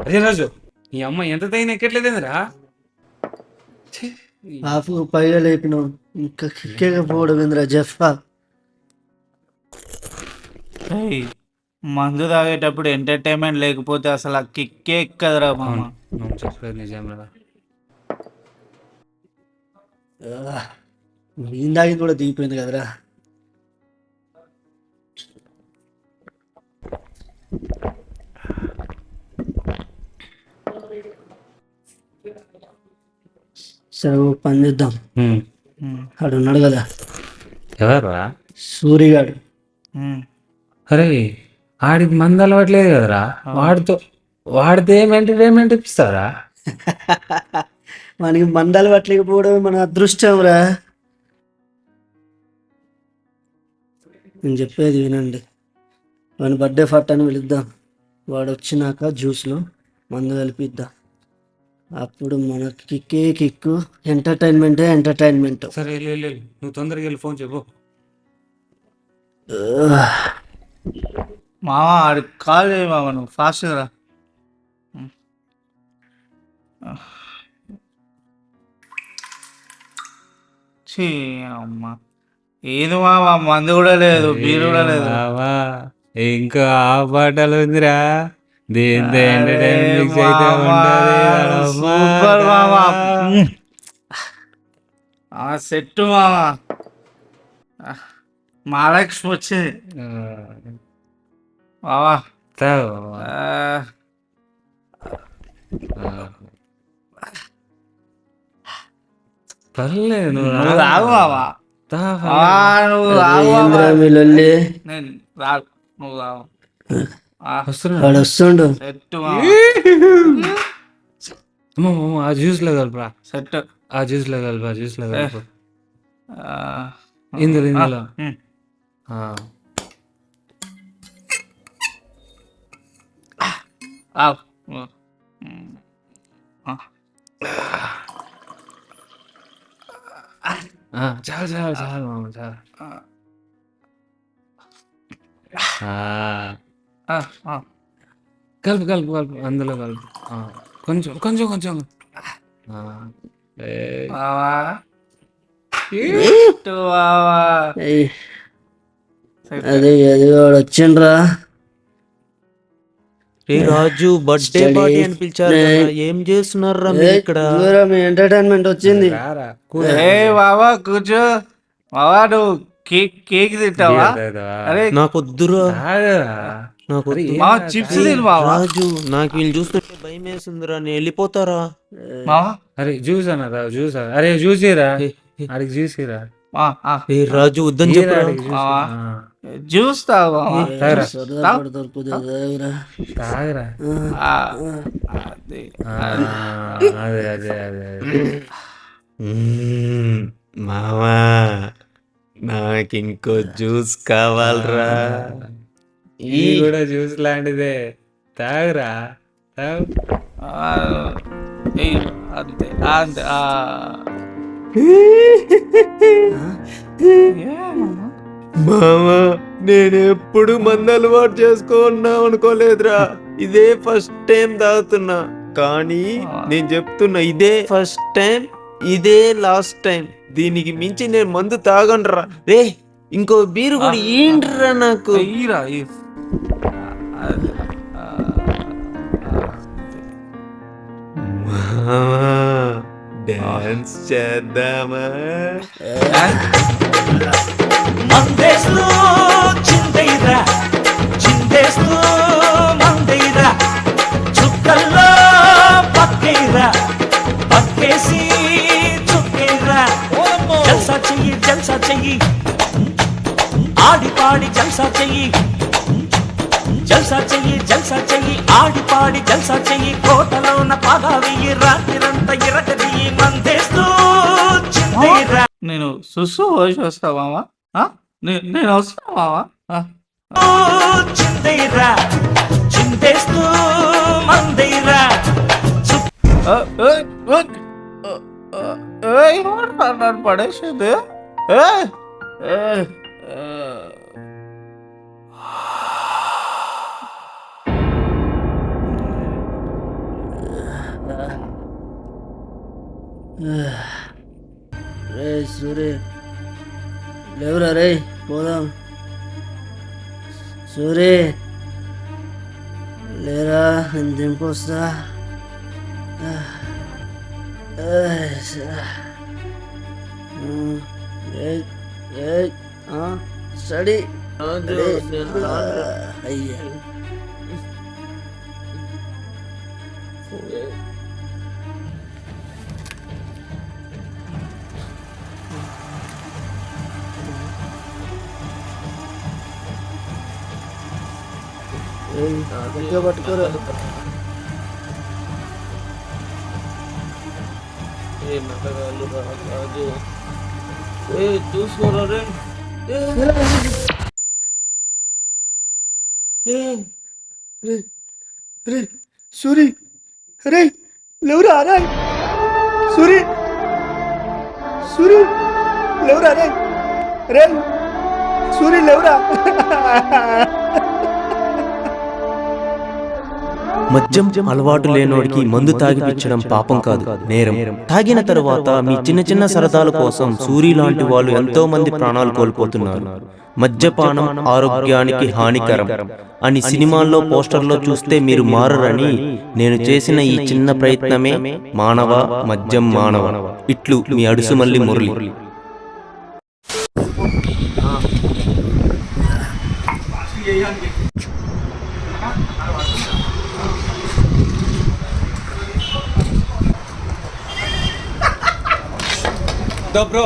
అదే రాజు ఈ అమ్మ ఎంత తగిన ఎక్కట్లేదేందిరా. హాఫ్ పైగా లేపినావు ఇంకా కిక్కేకపోవడం ఏందిరా జఫా. ఏయ్, మందు తాగేటప్పుడు ఎంటర్టైన్మెంట్ లేకపోతే అసలు ఆ కిక్కే ఎక్కదురా మామ. నువ్వు చెప్పేది నిజం రా. నేను తాగింది కూడా దిగిపోయింది కదరా. సరే ఓ పని చేద్దాం. ఆడు ఉన్నాడు కదా ఎవర్రా? సూరిగాడు. అరే ఆడికి మంది అలవాట్లేదు కదరా. వాడితే ఏం ఎంటర్టైన్మెంట్ ఇప్పిస్తారా? మనకి మందాలు పట్టలేకపోవడమే మన అదృష్టం రా. నేను చెప్పేది వినండి. వాని బర్త్డే ఫట్ అని పిలుద్దాం. వాడు వచ్చినాక జ్యూస్లో మందు కలిపిద్దాం. అప్పుడు మనకి కిక్కే కిక్కు, ఎంటర్టైన్మెంటే ఎంటర్టైన్మెంట్. సరే వెళ్ళు, నువ్వు తొందరగా వెళ్ళి ఫోన్ చెప్పు. మామ ఆడికి కాల్ చేయి మామ, నువ్వు ఫాస్ట్గా రా. ఛీ అమ్మ, ఏది మామ మందు కూడా లేదు, బీరు కూడా లేదు. బావా ఇంకా ఆ పాటలు ఉందిరా. దీంతో ఎంటర్టైన్మెంట్ మిక్స్ అయితే ఉంటది. సూపర్ మామ, ఆ సెట్ మామ. మహాలక్ష్మి వచ్చింది బావా. పర్లేదు నువ్వు తాగు బావా, నువ్వు నేను రాగు, నువ్వు తాగు. వాడు వస్తుండు. సెట్ ఆ జ్యూస్ లో కలుపురా. సెట్ ఆ జ్యూస్ లో కలుపు, ఆ జ్యూస్ లో కలుపు. ఇందులో చాలు చాలు చాలు మామ చాలు. కలుపు కలుపు కలుపు, అందులో కలుపు. కొంచెం కొంచెం కొంచెం. అదే అది వాడు వచ్చిండ్రా. రాజు బర్త్డే పార్టీ అని పిలిచారు, ఏం చేస్తున్నారా ఇక్కడ? మీ ఎంటర్టైన్మెంట్ వచ్చింది. ఏ బావా కూర్చో బావా, నువ్వు కేక్ తింటావా? అరే నాకు వద్దురా, నాకు చిప్స్ తిను బావా. రాజు నాకు వీళ్ళు చూస్తుంటే భయం వేస్తుందిరా, నేను వెళ్ళిపోతారా? బావా అరే జ్యూస్ అన్నదా, జ్యూస్ అరే జ్యూస్ ఇరా, అడిగి జ్యూస్ ఇరా. రాజు వద్దని చెప్పరా. జ్యూస్ తాగు తాగరా. అదే అదే అదే. మామా నాకు ఇంకో జ్యూస్ కావాలరా. ఈ కూడా జ్యూస్ లాంటిదే, తాగురా తాగు. అంతే అంతే. మామా నేను ఎప్పుడు మందు అలవాటు చేసుకున్నాం అనుకోలేదురా, ఇదే ఫస్ట్ టైం తాగుతున్నా. కానీ నేను చెప్తున్నా, ఇదే ఫస్ట్ టైం, ఇదే లాస్ట్ టైం. దీనికి మించి నేను మందు తాగనరా. రే ఇంకో బీరు కూడా ఏంట్రా నాకు. మామా డాన్స్ చేద్దామా? మందేస్తూ చిందైరా, చిందేస్తూ మందైరా, చుక్కల్లో పక్కైరా, పక్కేసి చుక్కైరా. జల్సా చెయ్యి జల్సా చెయ్యి, ఆడి పాడి జల్సా చెయ్యి, జల్సా చెయ్యి జల్సా చెయ్యి, ఆడి పాడి జల్సా చెయ్యి. కోటలోన పాగా వెయ్యి, రాత్రిరంతా ఇరగది మందేస్తూ చిందైరా. నేను సుస్సు పోసి వస్తా మామా, నేను వస్తా మామా. చిందైరా, చిందేస్తూ మందైరా. నన్ను పడేసింది. రే సూరి లేవురా రే పోదాం. సూరి లేరా నేను దింపొస్తా. స్టడీ అయ్యా పట్టుకోరా. చూసుకోరా రే. రే సూరి రే లేవురా రే. సూరి సూరి లేవురా రే. రే సూరి లేవురా. మద్యం అలవాటు లేనోడికి మందు తాగిపించడం పాపం కాదు, నేరం. తాగిన తరువాత మీ చిన్న చిన్న సరదాల కోసం సూరి లాంటి వాళ్ళు ఎంతో మంది ప్రాణాలు కోల్పోతున్నారు. మద్యపానం ఆరోగ్యానికి హానికరం అని సినిమాల్లో పోస్టర్లో చూస్తే మీరు మారరని నేను చేసిన ఈ చిన్న ప్రయత్నమే మానవ మద్యం మానవ. ఇట్లు మీ అడుసుమల్లి మురళి. బ్రో